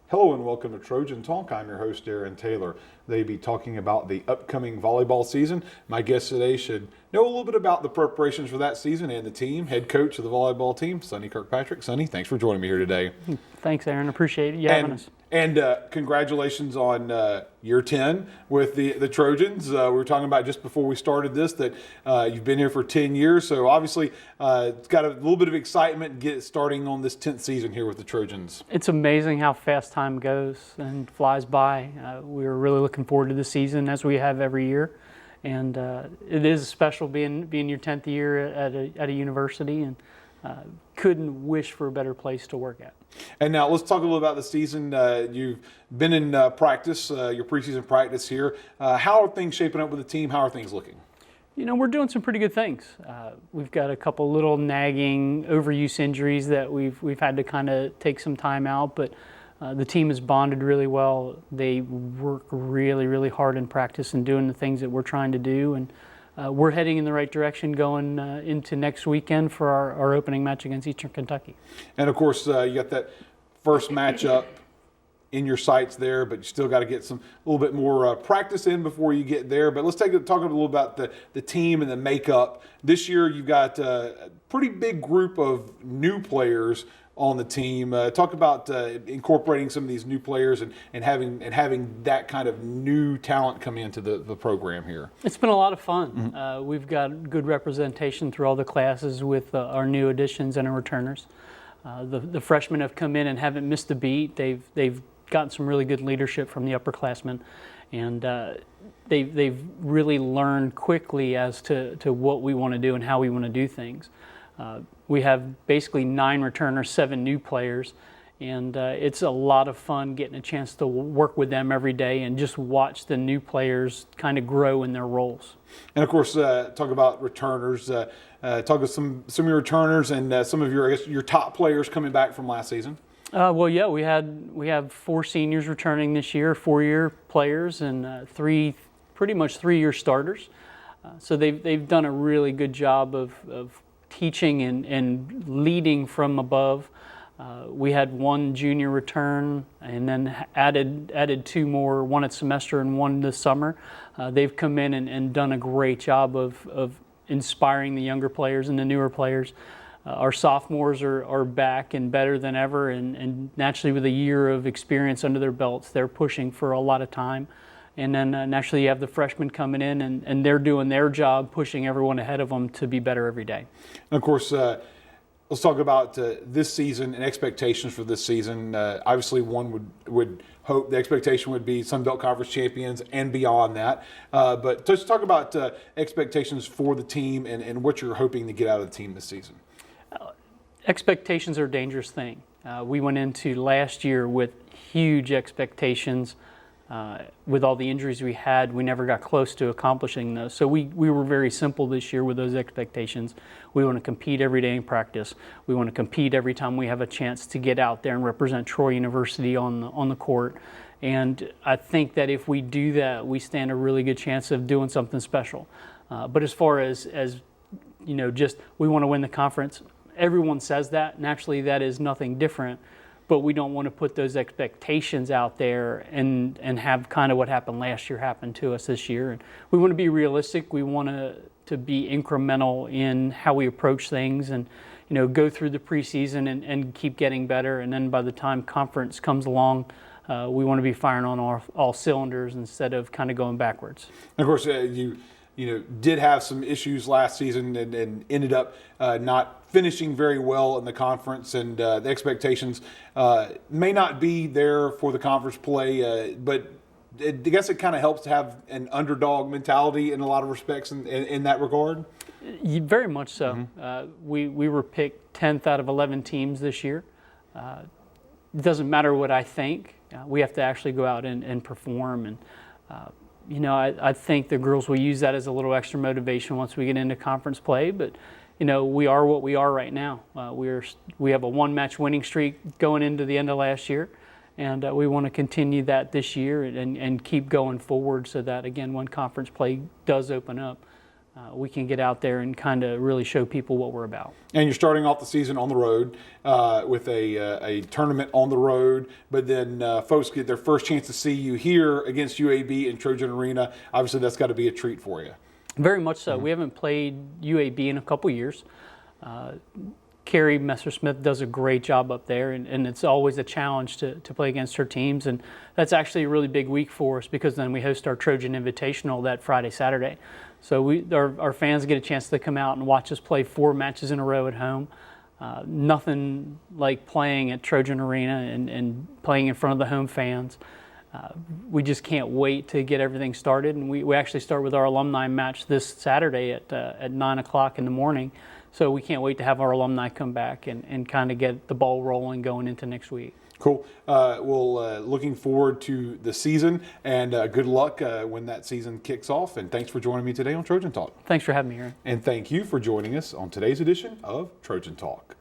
Hello and welcome to Trojan Talk. I'm your host, Aaron Taylor. They'll be talking about the upcoming volleyball season. My guest today should know a little bit about the preparations for that season and the team. Head coach of the volleyball team, Sonny Kirkpatrick. Sonny, thanks for joining me here today. Thanks, Aaron. Appreciate you having us. And congratulations on year 10 with the Trojans. We were talking about just before we started this that you've been here for 10 years. So obviously it's got a little bit of excitement starting on this 10th season here with the Trojans. It's amazing how fast time goes and flies by. We're really looking forward to the season as we have every year. And it is special being your 10th year at a university, and couldn't wish for a better place to work at. And now let's talk a little about the season. You've been in practice, your preseason practice here. How are things shaping up with the team? How are things looking? You know, we're doing some pretty good things. We've got a couple little nagging overuse injuries that we've had to kind of take some time out, but the team is bonded really well. They work really, really hard in practice and doing the things that we're trying to do, and we're heading in the right direction going into next weekend for our opening match against Eastern Kentucky. And of course, you got that first matchup in your sights there, but you still got to get a little bit more practice in before you get there. But let's talk a little about the team and the makeup. This year, you've got a pretty big group of new players on the team. Talk about incorporating some of these new players and having that kind of new talent come into the program here. It's been a lot of fun. Mm-hmm. We've got good representation through all the classes with our new additions and our returners. The freshmen have come in and haven't missed a beat. They've gotten some really good leadership from the upperclassmen, and they've really learned quickly as to what we want to do and how we want to do things. We have basically 9 returners, 7 new players, and it's a lot of fun getting a chance to work with them every day and just watch the new players kind of grow in their roles. And of course, talk about returners. Talk about some of your returners and some of your top players coming back from last season. Well, yeah, we have 4 seniors returning this year, 4-year players, and pretty much 3-year starters. So they've done a really good job of teaching and leading from above. We had 1 junior return and then added 2 more, 1 at semester and 1 this summer. They've come in and done a great job of inspiring the younger players and the newer players. Our sophomores are back and better than ever, and naturally with a year of experience under their belts, they're pushing for a lot of time. And then naturally you have the freshmen coming in and they're doing their job, pushing everyone ahead of them to be better every day. And of course, let's talk about this season and expectations for this season. Obviously, one would hope the expectation would be Sun Belt Conference champions and beyond that. But let's talk about expectations for the team and what you're hoping to get out of the team this season. Expectations are a dangerous thing. We went into last year with huge expectations. With all the injuries we had, we never got close to accomplishing those. So we were very simple this year with those expectations. We want to compete every day in practice. We want to compete every time we have a chance to get out there and represent Troy University on the court. And I think that if we do that, we stand a really good chance of doing something special. But as far as you know, just we want to win the conference, everyone says that. Naturally, that is nothing different. But we don't want to put those expectations out there and have kind of what happened last year happen to us this year. And we want to be realistic. We want to be incremental in how we approach things and, you know, go through the preseason and keep getting better. And then by the time conference comes along, we want to be firing on all cylinders instead of kind of going backwards. And of course, you did have some issues last season and ended up not finishing very well in the conference, and the expectations may not be there for the conference play, but I guess it kind of helps to have an underdog mentality in a lot of respects in that regard. Very much so. Mm-hmm. We were picked 10th out of 11 teams this year. It doesn't matter what I think. We have to actually go out and perform. And you know, I think the girls will use that as a little extra motivation once we get into conference play. But you know, we are what we are right now. We have a 1-match winning streak going into the end of last year, and we want to continue that this year and keep going forward so that, again, when conference play does open up, we can get out there and kind of really show people what we're about. And you're starting off the season on the road with a tournament on the road, but then folks get their first chance to see you here against UAB in Trojan Arena. Obviously, that's got to be a treat for you. Very much so. We haven't played UAB in a couple years. Carrie Messersmith does a great job up there, and it's always a challenge to play against her teams. And that's actually a really big week for us because then we host our Trojan Invitational that Friday, Saturday. So our fans get a chance to come out and watch us play 4 matches in a row at home. Nothing like playing at Trojan Arena and playing in front of the home fans. We just can't wait to get everything started. And we actually start with our alumni match this Saturday at 9 o'clock in the morning. So we can't wait to have our alumni come back and kind of get the ball rolling going into next week. Cool. Well, looking forward to the season, and good luck when that season kicks off. And thanks for joining me today on Trojan Talk. Thanks for having me here. And thank you for joining us on today's edition of Trojan Talk.